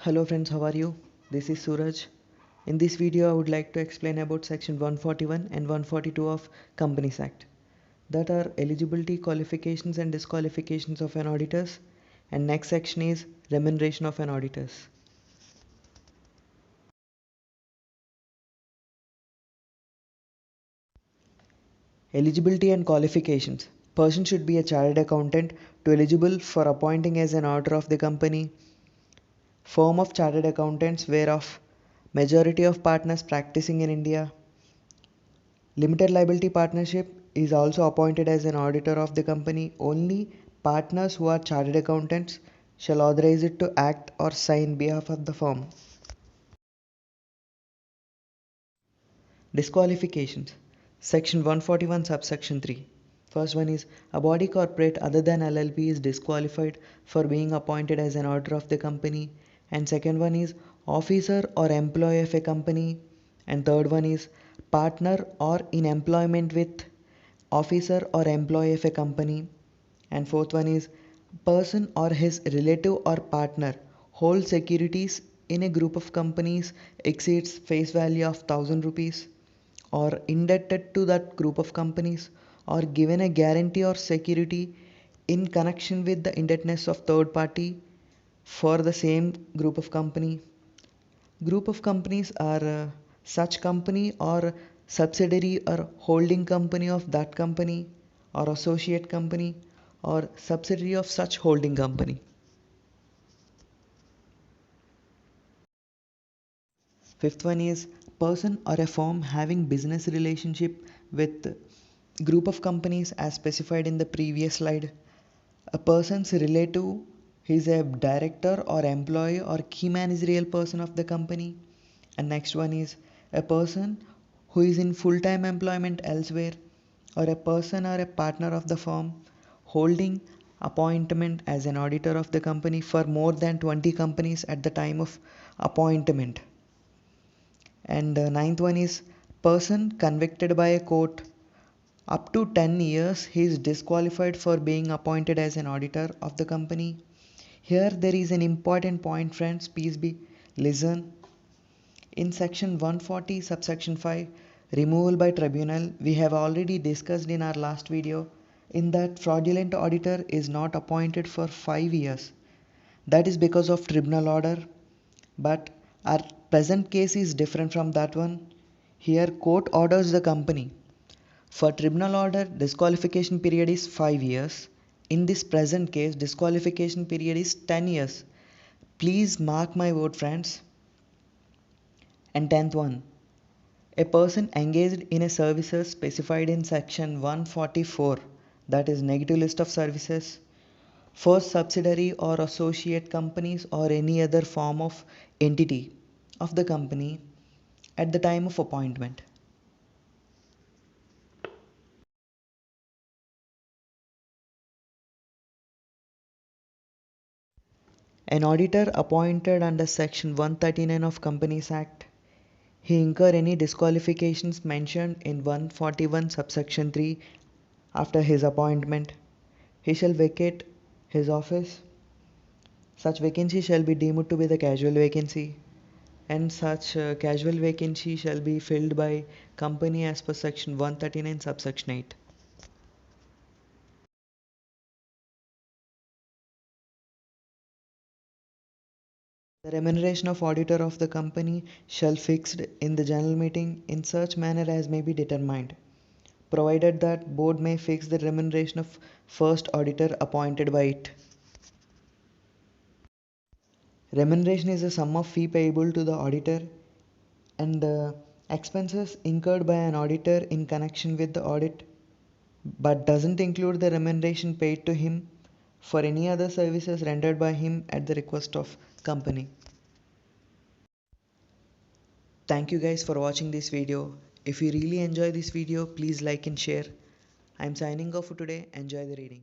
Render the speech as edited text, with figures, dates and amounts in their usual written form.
Hello friends, how are you? This is Suraj. In this video, I would like to explain about section 141 and 142 of Companies Act. That are eligibility, qualifications and disqualifications of an auditors, and next section is remuneration of an auditors. Eligibility and qualifications. Person should be a chartered accountant to eligible for appointing as an auditor of the company. Firm of chartered accountants whereof majority of partners practicing in India. Limited liability partnership is also appointed as an auditor of the company. Only partners who are chartered accountants shall authorize it to act or sign behalf of the firm. Disqualifications. Section 141 subsection 3. First one is a body corporate other than LLP is disqualified for being appointed as an auditor of the company. And second one is officer or employee of a company. And third one is partner or in employment with officer or employee of a company. And fourth one is person or his relative or partner holds securities in a group of companies exceeds face value of 1000 rupees or indebted to that group of companies or given a guarantee or security in connection with the indebtedness of third party for the same group of company. Group of companies are such company or subsidiary or holding company of that company or associate company or subsidiary of such holding company. Fifth one is person or a firm having business relationship with group of companies as specified in the previous slide. A person's relative, he is a director or employee or key managerial person of the company. And next one is a person who is in full-time employment elsewhere or a person or a partner of the firm holding appointment as an auditor of the company for more than 20 companies at the time of appointment. And ninth one is person convicted by a court up to 10 years he is disqualified for being appointed as an auditor of the company. Here there is an important point friends, please be listen. In section 140 subsection 5 removal by tribunal, we have already discussed in our last video in that fraudulent auditor is not appointed for 5 years. That is because of tribunal order, but our present case is different from that one. Here court orders the company. For tribunal order, disqualification period is 5 years. In this present case, disqualification period is 10 years. Please mark my word friends. And 10th one, a person engaged in a services specified in section 144, that is negative list of services, for subsidiary or associate companies or any other form of entity of the company at the time of appointment. An auditor appointed under section 139 of Companies Act, he incur any disqualifications mentioned in 141 subsection 3 after his appointment. He shall vacate his office. Such vacancy shall be deemed to be the casual vacancy, and such casual vacancy shall be filled by company as per section 139 subsection 8. The remuneration of auditor of the company shall fixed in the general meeting in such manner as may be determined, provided that board may fix the remuneration of first auditor appointed by it. Remuneration is a sum of fee payable to the auditor and the expenses incurred by an auditor in connection with the audit, but doesn't include the remuneration paid to him for any other services rendered by him at the request of company. Thank you guys for watching this video. If you really enjoy this video, please like and share. I'm signing off for today. Enjoy the reading.